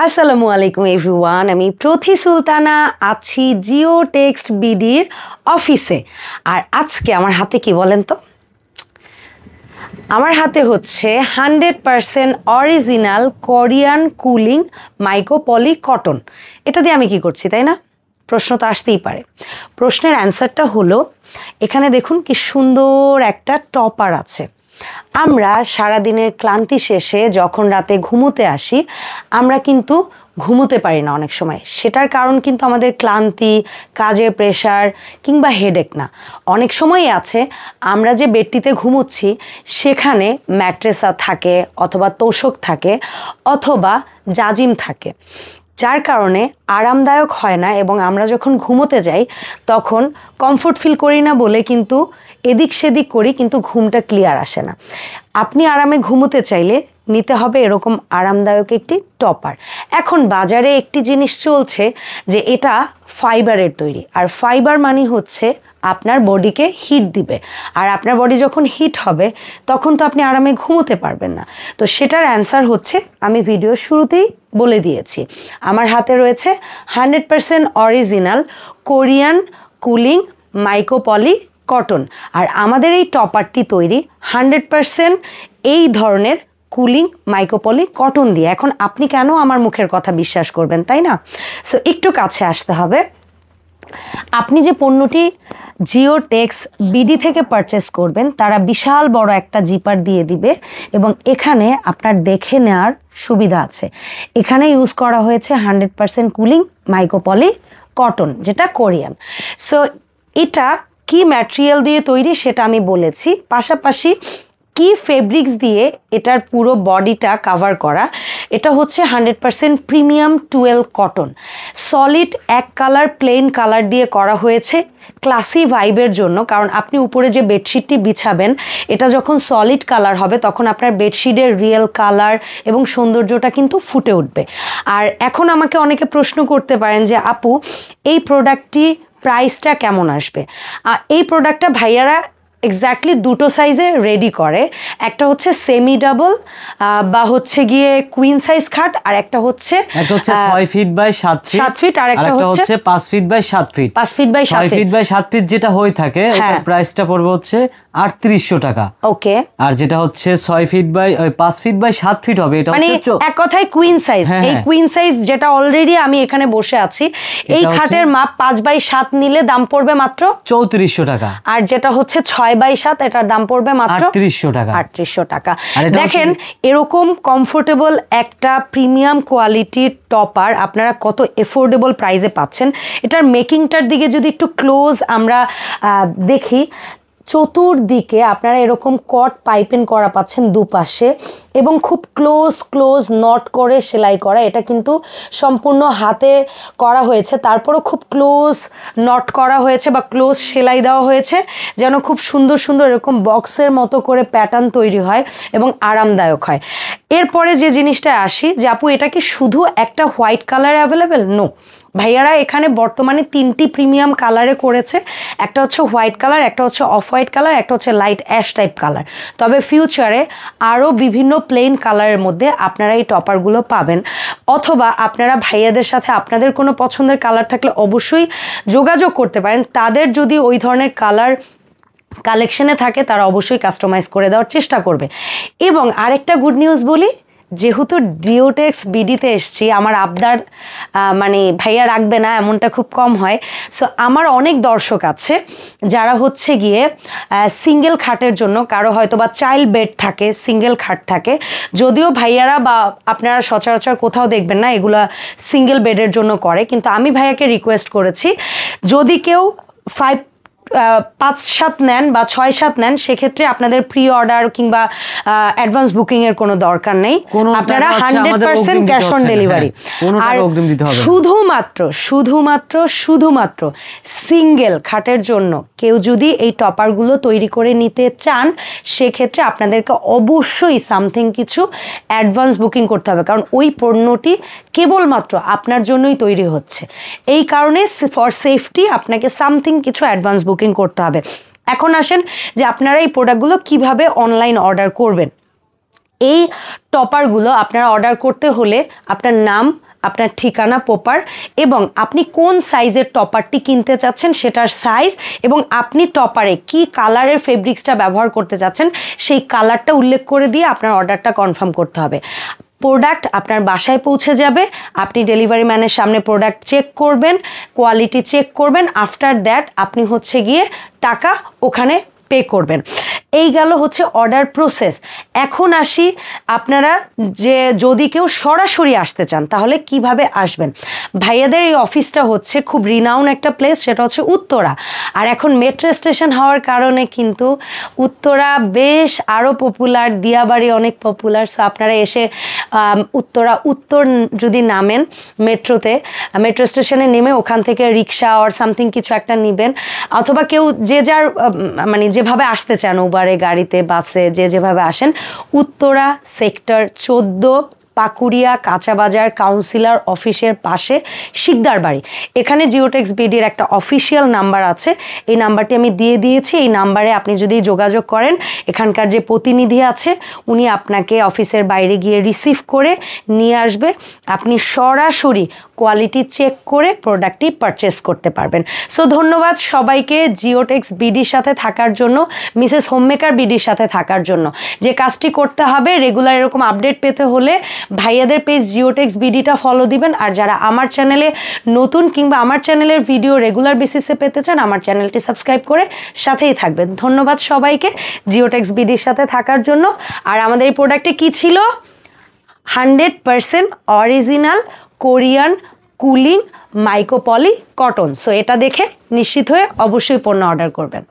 আসসালামু আলাইকুম এভরিওয়ান, আমি প্রথি সুলতানা আছি জিও টেক্সট বিডির অফিসে। আর আজকে আমার হাতে কি বলেন তো, আমার হাতে হচ্ছে 100% অরিজিনাল কোরিয়ান কুলিং মাইক্রো পলি কটন। এটা দিয়ে আমি কি করছি, তাই না? প্রশ্ন তো আসতেই পারে। প্রশ্নের অ্যান্সারটা হলো, এখানে দেখুন কি সুন্দর একটা টপার আছে। আমরা সারাদিনের ক্লান্তি শেষে যখন রাতে ঘুমোতে আসি, আমরা কিন্তু ঘুমোতে পারি না অনেক সময়। সেটার কারণ কিন্তু আমাদের ক্লান্তি, কাজের প্রেশার কিংবা হেডেক না। অনেক সময়ই আছে আমরা যে বেডটিতে ঘুমোচ্ছি সেখানে ম্যাট্রেসা থাকে, অথবা তোষক থাকে, অথবা জাজিম থাকে, যার কারণে আরামদায়ক হয় না। এবং আমরা যখন ঘুমোতে যাই তখন কমফোর্ট ফিল করি না বলে কিন্তু এদিক সেদিক করি, কিন্তু ঘুমটা ক্লিয়ার আসে না। আপনি আরামে ঘুমোতে চাইলে নিতে হবে এরকম আরামদায়ক একটি টপার। এখন বাজারে একটি জিনিস চলছে যে এটা ফাইবারের তৈরি, আর ফাইবার মানে হচ্ছে আপনার বডিকে হিট দিবে, আর আপনার বডি যখন হিট হবে তখন তো আপনি আরামে ঘুমোতে পারবেন না। তো সেটার অ্যান্সার হচ্ছে আমি ভিডিওর শুরুতেই বলে দিয়েছি। আমার হাতে রয়েছে 100% অরিজিনাল কোরিয়ান কুলিং মাইক্রো পলি কটন, আর আমাদের এই টপারটি তৈরি 100% এই ধরনের কুলিং মাইক্রোপলি কটন দিয়ে। এখন আপনি কেন আমার মুখের কথা বিশ্বাস করবেন, তাই না? সো একটু কাছে আসতে হবে। আপনি যে পণ্যটি জিও টেক্সট বিডি থেকে পারচেস করবেন, তারা বিশাল বড় একটা জিপার দিয়ে দিবে, এবং এখানে আপনার দেখে নেওয়ার সুবিধা আছে। এখানে ইউজ করা হয়েছে 100% কুলিং মাইক্রোপলি কটন, যেটা কোরিয়ান। সো এটা কি ম্যাটেরিয়াল দিয়ে তৈরি সেটা আমি বলেছি, পাশাপাশি কি ফেব্রিক্স দিয়ে এটার পুরো বডিটা কাভার করা। এটা হচ্ছে 100% প্রিমিয়াম 12 কটন, সলিড এক কালার প্লেন কালার দিয়ে করা হয়েছে ক্লাসি ভাইবের জন্য। কারণ আপনি উপরে যে বেডশিটটি বিছাবেন, এটা যখন সলিড কালার হবে তখন আপনার বেডশিটের রিয়েল কালার এবং সৌন্দর্যটা কিন্তু ফুটে উঠবে। আর এখন আমাকে অনেকে প্রশ্ন করতে পারেন যে আপু, এই প্রোডাক্টটি প্রাইসটা কেমন আসবে? এই প্রোডাক্টটা ভাইয়ারা এক্স্যাক্টলি দুটো সাইজে রেডি করে। একটা হচ্ছে সেমি ডাবল বা হচ্ছে গিয়ে কুইন সাইজ খাট, আর একটা হচ্ছে 6 ফিট বাই 7 ফিট, আর একটা হচ্ছে 5 feet by 7 feet. 5 feet by 7 feet by 7 feet যেটা হয়ে থাকে, এটার প্রাইসটা পড়বে হচ্ছে 3800 টাকা। ওকে। আর যেটা হচ্ছে 6 feet by 5 feet by 7 feet হবে, এটা মানে এক কথায় কুইন সাইজ। এই কুইন সাইজ যেটা অলরেডি আমি এখানে বসে আছি, এই খাটের মাপ 5 বাই 7 নিলে দাম পড়বে মাত্র 3400 টাকা। আর যেটা হচ্ছে 6 বাই 7, এটার দাম পড়বে মাত্র 3800 টাকা। 3800 টাকা। দেখেন এরকম কমফোর্টেবল একটা প্রিমিয়াম কোয়ালিটির টপার আপনারা কত এফোর্ডেবল প্রাইসে পাচ্ছেন। এটার মেকিংটার দিকে যদি একটু ক্লোজ আমরা দেখি, চতুর্দিকে আপনারা এরকম কট পাইপিং করা পাচ্ছেন দুপাশে, এবং খুব ক্লোজ নট করে সেলাই করা। এটা কিন্তু সম্পূর্ণ হাতে করা হয়েছে, তারপরও খুব ক্লোজ নট করা হয়েছে বা ক্লোজ সেলাই দেওয়া হয়েছে, যেন খুব সুন্দর এরকম বক্সের মতো করে প্যাটার্ন তৈরি হয় এবং আরামদায়ক হয়। এরপরে যে জিনিসটা আসি, যে আপু এটা কি শুধু একটা হোয়াইট কালার অ্যাভেলেবেল? নো, ভাইয়ারা এখানে বর্তমানে 3টি প্রিমিয়াম কালারে করেছে। একটা হচ্ছে হোয়াইট কালার, একটা হচ্ছে অফ হোয়াইট কালার, একটা হচ্ছে লাইট অ্যাশ টাইপ কালার। তবে ফিউচারে আরও বিভিন্ন প্লেন কালারের মধ্যে আপনারা এই টপারগুলো পাবেন। অথবা আপনারা ভাইয়াদের সাথে আপনাদের কোনো পছন্দের কালার থাকলে অবশ্যই যোগাযোগ করতে পারেন। তাদের যদি ওই ধরনের কালার কালেকশনে থাকে, তারা অবশ্যই কাস্টমাইজ করে দেওয়ার চেষ্টা করবে। এবং আরেকটা গুড নিউজ বলি, যেহেতু জিও টেক্সট বিডিতে এসছি, আমার আবদার মানে ভাইয়া রাখবে না এমনটা খুব কম হয়। সো আমার অনেক দর্শক আছে যারা হচ্ছে গিয়ে সিঙ্গেল খাটের জন্য, কারো হয়তো বা চাইল্ড বেড থাকে, সিঙ্গেল খাট থাকে, যদিও ভাইয়ারা বা আপনারা সচরাচর কোথাও দেখবেন না এগুলা সিঙ্গেল বেডের জন্য করে, কিন্তু আমি ভাইয়াকে রিকোয়েস্ট করেছি যদি কেউ 5-7 নেন বা 6-7 নেন, সেক্ষেত্রে আপনাদের প্রি অর্ডার কিংবা অ্যাডভান্স বুকিং এর কোনো দরকার নেই। আপনারা 100% ক্যাশ অন ডেলিভারি। আর শুধুমাত্র সিঙ্গেল খাটের জন্য কেউ যদি এই টপারগুলো তৈরি করে নিতে চান, সেক্ষেত্রে আপনাদেরকে অবশ্যই সামথিং কিছু অ্যাডভান্স বুকিং করতে হবে, কারণ ওই পণ্যটি কেবলমাত্র আপনার জন্যই তৈরি হচ্ছে। এই কারণে ফর সেফটি আপনাকে সামথিং কিছু অ্যাডভান্স বুকিং করতে হবে। এখন আসেন যে আপনারা এই প্রোডাক্টগুলো কিভাবে অনলাইন অর্ডার করবেন। এই টপারগুলো আপনারা অর্ডার করতে হলে আপনার নাম, আপনার ঠিকানা প্রপার এবং আপনি কোন সাইজের টপারটি কিনতে চাচ্ছেন সেটার সাইজ এবং আপনি টপারে কি কালারের ফেব্রিক্সটা ব্যবহার করতে চাচ্ছেন সেই কালারটা উল্লেখ করে দিয়ে আপনার অর্ডারটা কনফার্ম করতে হবে। প্রোডাক্ট আপনার বাসায় পৌঁছে যাবে, আপনি ডেলিভারি ম্যানের সামনে প্রোডাক্ট চেক করবেন, কোয়ালিটি চেক করবেন, আফটার দ্যাট আপনি হচ্ছে গিয়ে টাকা ওখানে পে করবেন। এই গেল হচ্ছে অর্ডার প্রসেস। এখন আসি আপনারা যে যদি কেউ সরাসরি আসতে চান তাহলে কিভাবে আসবেন। ভাইয়াদের এই অফিসটা হচ্ছে খুব রিনাউন একটা প্লেস, সেটা হচ্ছে উত্তরা। আর এখন মেট্রো স্টেশন হওয়ার কারণে কিন্তু উত্তরা বেশ আরও পপুলার, দিয়াবাড়ি অনেক পপুলার। সো আপনারা এসে উত্তরা উত্তর যদি নামেন মেট্রোতে, মেট্রো স্টেশনে নেমে ওখান থেকে রিক্সা অর সামথিং কিছু একটা নেবেন, অথবা কেউ যে যার মানে যেভাবে আসতে চান, উবারে, গাড়িতে, বাসে, যে যেভাবে আসেন, উত্তরা সেক্টর 14 পাকুড়িয়া কাঁচা বাজার কাউন্সিলর অফিসের পাশে শিকদার বাড়ি। এখানে জিওটেক্স বিডির একটা অফিসিয়াল নাম্বার আছে, এই নাম্বারটি আমি দিয়ে দিয়েছি। এই নাম্বারে আপনি যদি যোগাযোগ করেন, এখানকার যে প্রতিনিধি আছে উনি আপনাকে অফিসের বাইরে গিয়ে রিসিভ করে নিয়ে আসবে। আপনি সরাসরি কোয়ালিটি চেক করে প্রোডাক্টটি পারচেস করতে পারবেন। সো ধন্যবাদ সবাইকে জিওটেক্স বিডির সাথে থাকার জন্য, মিসেস হোমমেকার বিডির সাথে থাকার জন্য। যে কাজটি করতে হবে, রেগুলার এরকম আপডেট পেতে হলে ভাইয়াদের পেজ জিওটেক্স বিডিটা ফলো দিবেন। আর যারা আমার চ্যানেলে নতুন কিংবা আমার চ্যানেলের ভিডিও রেগুলার বেসিসে পেতে চান, আমার চ্যানেলটি সাবস্ক্রাইব করে সাথেই থাকবেন। ধন্যবাদ সবাইকে জিওটেক্স বিডির সাথে থাকার জন্য। আর আমাদের এই প্রোডাক্টে কি ছিল? 100% অরিজিনাল কোরিয়ান কুলিং মাইকো পলি কটন। সো এটা দেখে নিশ্চিত হয়ে অবশ্যই পণ্য অর্ডার করবেন।